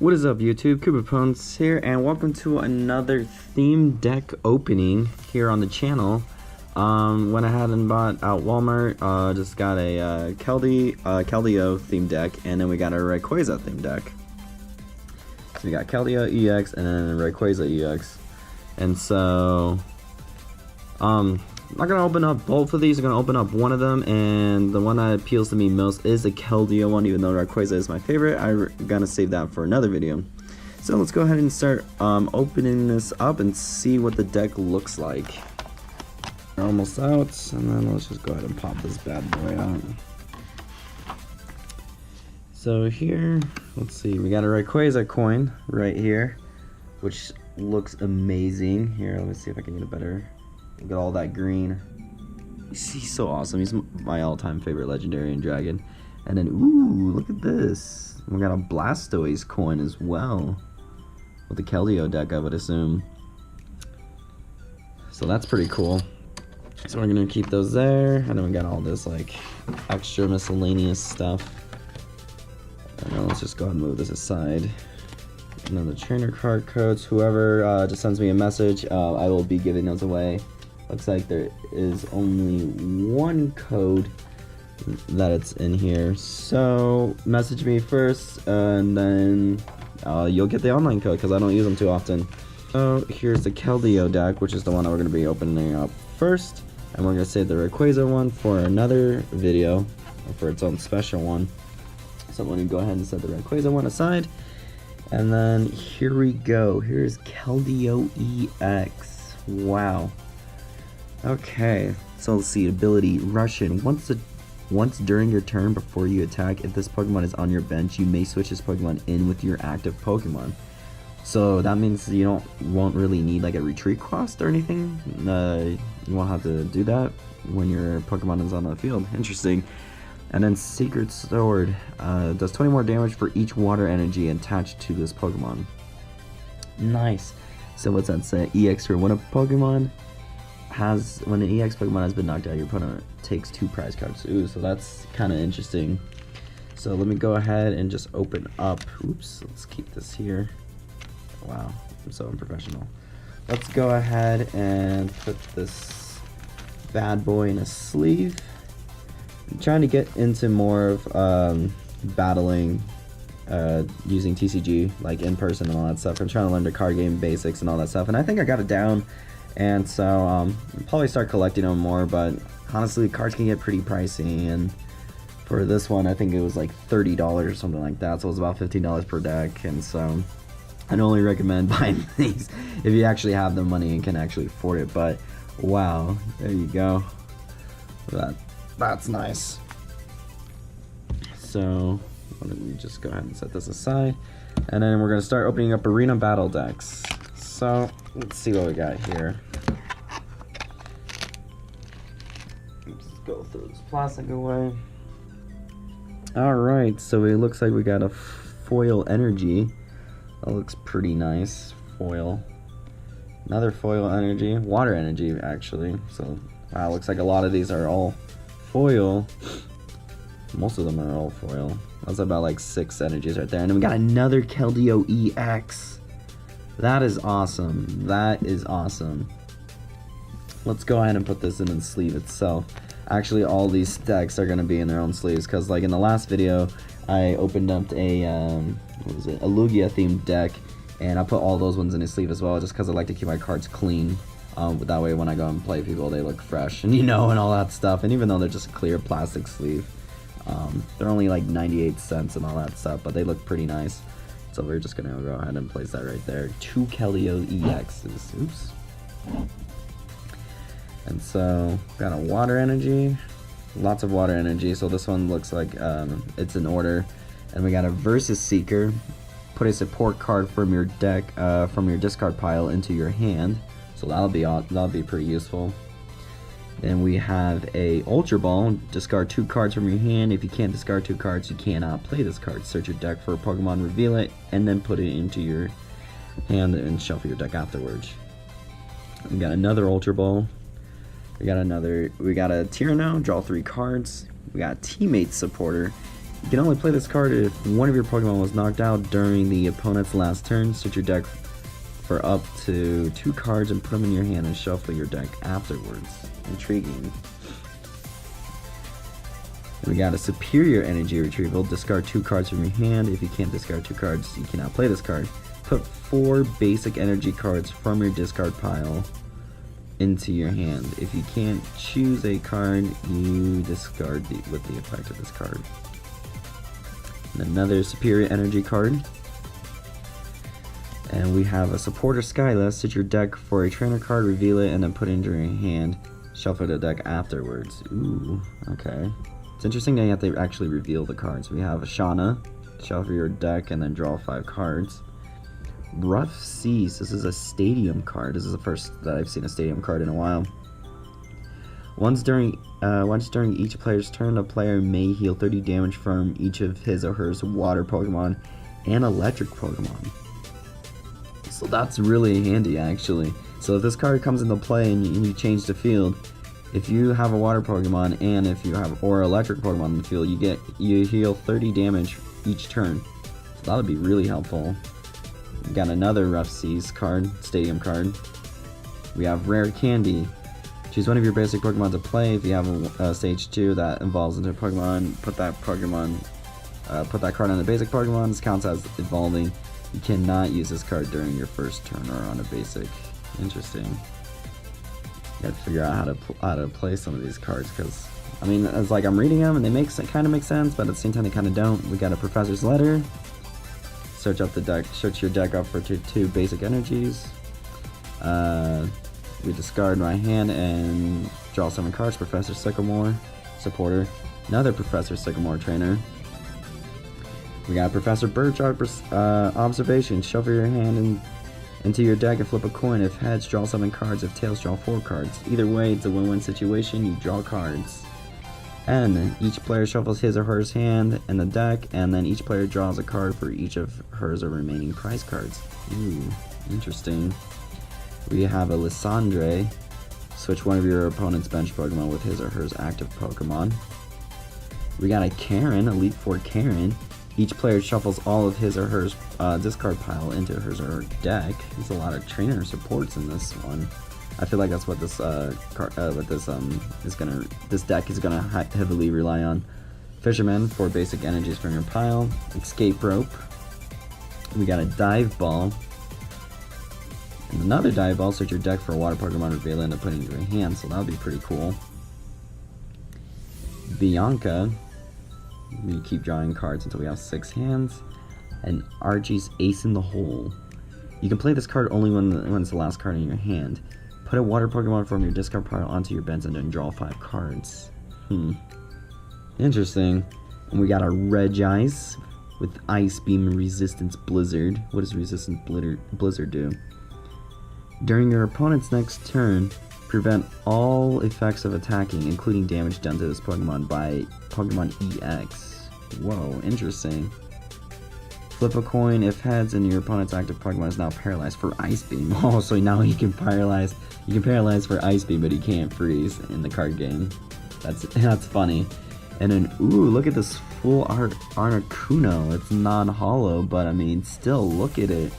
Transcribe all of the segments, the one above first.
What is up, YouTube? Hoep here, and welcome to another theme deck opening here on the channel. Went ahead and bought out Walmart. Just got a Keldeo theme deck, and then we got a Rayquaza theme deck. So we got Keldeo EX and then Rayquaza EX, and so I'm not gonna open up both of these. I'm gonna open up one of them, and the one that appeals to me most is the Keldeo one, even though Rayquaza is my favorite. I'm gonna save that for another video. So let's go ahead and start opening this up and see what the deck looks like. We're almost out, and then let's just go ahead and pop this bad boy out. So here, let's see, we got a Rayquaza coin right here, which looks amazing. Here, let me see if I can get a better. Look at all that green. He's so awesome. He's my all-time favorite legendary and dragon. And then, ooh, look at this. We got a Blastoise coin as well. With the Keldeo deck, I would assume. So that's pretty cool. So we're gonna keep those there. And then we got all this like extra miscellaneous stuff. And then let's just go ahead and move this aside. And then the trainer card codes. Whoever just sends me a message, I will be giving those away. Looks like there is only one code that it's in here, so message me first, and then you'll get the online code because I don't use them too often. So here's the Keldeo deck, which is the one that we're going to be opening up first, and we're going to save the Rayquaza one for another video, or for its own special one. So let me go ahead and set the Rayquaza one aside, and then here we go. Here's Keldeo EX. Wow. Okay, so let's see. Ability Russian. Once during your turn before you attack, if this Pokemon is on your bench, you may switch this Pokemon in with your active Pokemon. So that means you won't really need like a retreat cost or anything. You won't have to do that when your Pokemon is on the field. Interesting. And then Secret Sword does 20 more damage for each water energy attached to this Pokemon. Nice. So what's that say? EX for when a Pokemon when the EX Pokemon has been knocked out, your opponent takes 2 prize cards. Ooh, so that's kind of interesting. So let me go ahead and just open up. Oops, let's keep this here. Wow, I'm so unprofessional. Let's go ahead and put this bad boy in a sleeve. I'm trying to get into more of battling using TCG, like in person and all that stuff. I'm trying to learn the card game basics and all that stuff, and I think I got it down. And so I'll probably start collecting them more, but honestly cards can get pretty pricey, and for this one I think it was like $30 or something like that, so it was about $15 per deck. And so I'd only recommend buying these if you actually have the money and can actually afford it. But wow, there you go. That's nice. So let me just go ahead and set this aside, and then we're gonna start opening up arena battle decks. So let's see what we got here. Let's go throw this plastic away. Alright, so it looks like we got a foil energy. That looks pretty nice. Foil. Another foil energy. Water energy, actually. So, wow, looks like a lot of these are all foil. Most of them are all foil. That's about like 6 energies right there. And then we got another Keldeo EX. That is awesome. That is awesome. Let's go ahead and put this in the sleeve itself. Actually, all these decks are going to be in their own sleeves, because like in the last video, I opened up a what was it? A Lugia themed deck, and I put all those ones in a sleeve as well, just because I like to keep my cards clean. That way when I go and play people, they look fresh and and all that stuff. And even though they're just a clear plastic sleeve, they're only like 98 cents and all that stuff, but they look pretty nice. So we're just gonna go ahead and place that right there. 2 Keldeo EXs. Oops. And so got a water energy, lots of water energy. So this one looks like it's in order. And we got a Versus Seeker. Put a support card from your deck, from your discard pile into your hand. So that'll be pretty useful. Then we have a Ultra Ball. Discard 2 cards from your hand. If you can't discard 2 cards, you cannot play this card. Search your deck for a Pokemon, reveal it, and then put it into your hand and shuffle your deck afterwards. We got another Ultra Ball. We got a Tyranno. Draw 3 cards. We got Teammate Supporter. You can only play this card if one of your Pokemon was knocked out during the opponent's last turn. Search your deck for up to 2 cards and put them in your hand and shuffle your deck afterwards. Intriguing. We got a superior energy retrieval. Discard 2 cards from your hand. If you can't discard 2 cards, you cannot play this card. Put 4 basic energy cards from your discard pile into your hand. If you can't choose a card, you discard with the effect of this card. And another superior energy card. And we have a supporter Skyless. Search your deck for a trainer card, reveal it, and then put it into your hand. Shuffle the deck afterwards. Ooh, okay. It's interesting that you have to actually reveal the cards. We have a Shauna. Shuffle your deck and then draw 5 cards. Rough Seas. This is a stadium card. This is the first that I've seen a stadium card in a while. Once during each player's turn, the player may heal 30 damage from each of his or her water Pokemon and electric Pokemon. So that's really handy, actually. So if this card comes into play and you change the field, if you have a water Pokemon and if you have or electric Pokemon in the field, you heal 30 damage each turn. So that would be really helpful. We got another Rough Seas card, stadium card. We have Rare Candy. Choose one of your basic Pokemon to play. If you have a stage 2 that evolves into a Pokemon, put that card on the basic Pokemon. This counts as evolving. You cannot use this card during your first turn or on a basic. Interesting. You gotta figure out how to play some of these cards, because I mean, it's like I'm reading them and they kind of make sense, but at the same time they kind of don't. We got a Professor's Letter. Search your deck up for 2 basic energies. We discard my hand and draw 7 cards. Professor Sycamore, supporter. Another Professor Sycamore trainer. We got Professor Birch observation. Shuffle your hand into your deck and flip a coin. If heads, draw 7 cards. If tails, draw 4 cards. Either way, it's a win-win situation. You draw cards. And each player shuffles his or her hand in the deck, and then each player draws a card for each of hers or remaining prize cards. Ooh, interesting. We have a Lysandre. Switch one of your opponent's bench Pokemon with his or hers active Pokemon. We got a Karen, Elite Four Karen. Each player shuffles all of his or hers discard pile into his or her deck. There's a lot of trainer supports in this one. I feel like that's what this this deck is gonna heavily rely on. Fisherman, 4 basic energies from your pile. Escape Rope. We got a Dive Ball. And another Dive Ball. Search your deck for a water Pokemon, reveal it, and put it into your hand. So that would be pretty cool. Bianca. We keep drawing cards until we have 6 hands. And Archie's Ace in the Hole. You can play this card only when it's the last card in your hand. Put a water Pokemon from your discard pile onto your bench and then draw 5 cards. Interesting. And we got a Regice with Ice Beam Resistance Blizzard. What does Resistance Blizzard do? During your opponent's next turn, prevent all effects of attacking, including damage done to this Pokemon by Pokemon EX. Whoa, interesting. Flip a coin. If heads and your opponent's active Pokemon is now paralyzed for Ice Beam. Oh, so now he can paralyze. You can paralyze for Ice Beam, but he can't freeze in the card game. That's funny. And then, ooh, look at this full art Articuno. It's non-hollow, but I mean, still, look at it.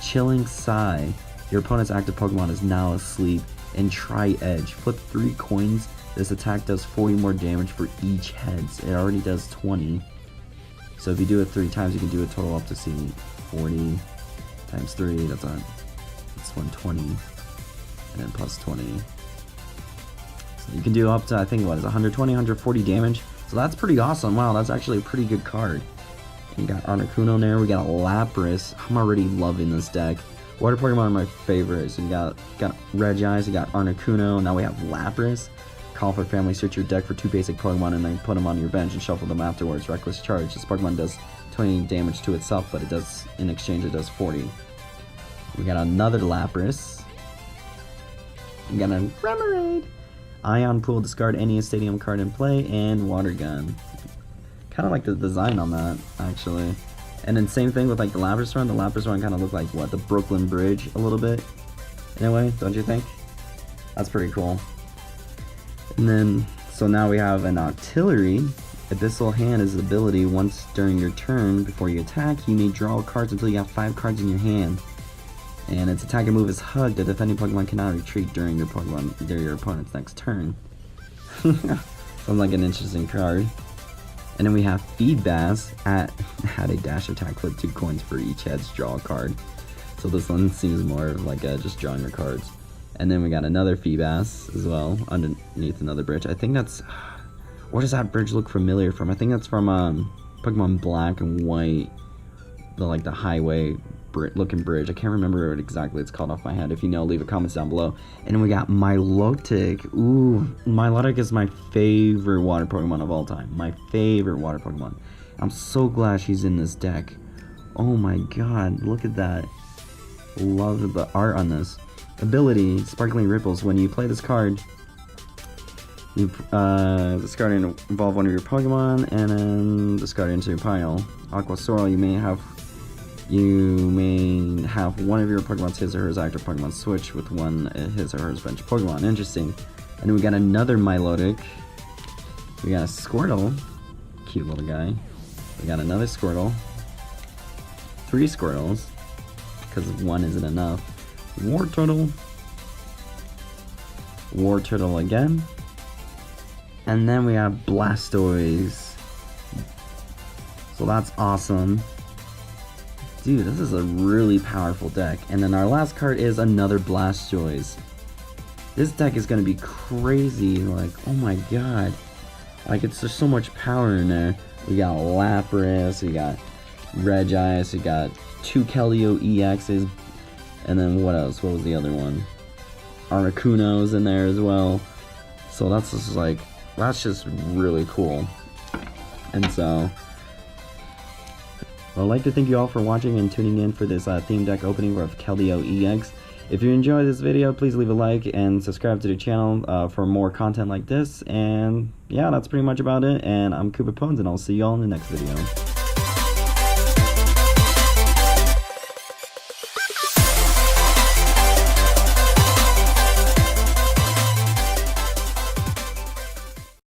Chilling Sigh. Your opponent's active Pokemon is now asleep. And Tri-Edge. Flip 3 coins. This attack does 40 more damage for each heads. It already does 20. So if you do it 3 times, you can do a total up to 40 times 3. That's 120. And then plus 20. So you can do up to, I think, what is 120, 140 damage. So that's pretty awesome. Wow, that's actually a pretty good card. We got Articuno there. We got a Lapras. I'm already loving this deck. Water Pokemon are my favorites. So you got Regice, you got Articuno. Now we have Lapras. Call for family. Search your deck for 2 basic Pokemon and then put them on your bench and shuffle them afterwards. Reckless Charge. This Pokemon does 20 damage to itself, but it does, in exchange, it does 40. We got another Lapras. We got a Remoraid. Ion Pool. Discard any stadium card in play, and Water Gun. Kind of like the design on that, actually. And then same thing with like the Lapras run. The Lapras run kind of look like what, the Brooklyn Bridge a little bit. In a way, don't you think? That's pretty cool. And then, so now we have an Octillery. Abyssal Hand is the ability. Once during your turn, before you attack, you may draw cards until you have 5 cards in your hand. And its attack and move is Hug. The defending Pokemon cannot retreat during your opponent's next turn. Sounds like an interesting card. And then we have Feedbass at a dash attack, flip 2 coins for each heads, draw a card. So this one seems more like just drawing your cards. And then we got another Feedbass as well, underneath another bridge. I think that's... Where does that bridge look familiar from? I think that's from Pokemon Black and White. The highway looking bridge. I can't remember what exactly it's called off my head. If you know, leave a comment down below. And then we got Milotic. Ooh, Milotic is my favorite water Pokemon of all time. My favorite water Pokemon. I'm so glad she's in this deck. Oh my god, look at that. Love the art on this. Ability, Sparkling Ripples. When you play this card, you discard and evolve one of your Pokemon, and then discard it into your pile. Aqua Sorrel, you may have one of your Pokemon's his or hers active Pokemon switch with one his or hers bench Pokemon. Interesting. And then we got another Milotic. We got a Squirtle. Cute little guy. We got another Squirtle. 3 Squirtles, because 1 isn't enough. Wartortle. Wartortle again. And then we have Blastoise. So that's awesome. Dude, this is a really powerful deck. And then our last card is another Blastoise. This deck is going to be crazy. Like, oh my god. Like, there's so much power in there. We got Lapras, we got Regice, we got 2 Keldeo EXs. And then what else? What was the other one? Articuno's in there as well. So that's just like, that's just really cool. And so, I'd like to thank you all for watching and tuning in for this theme deck opening of Keldeo EX. If you enjoyed this video, please leave a like and subscribe to the channel for more content like this. And yeah, that's pretty much about it. And I'm Hoep and I'll see you all in the next video.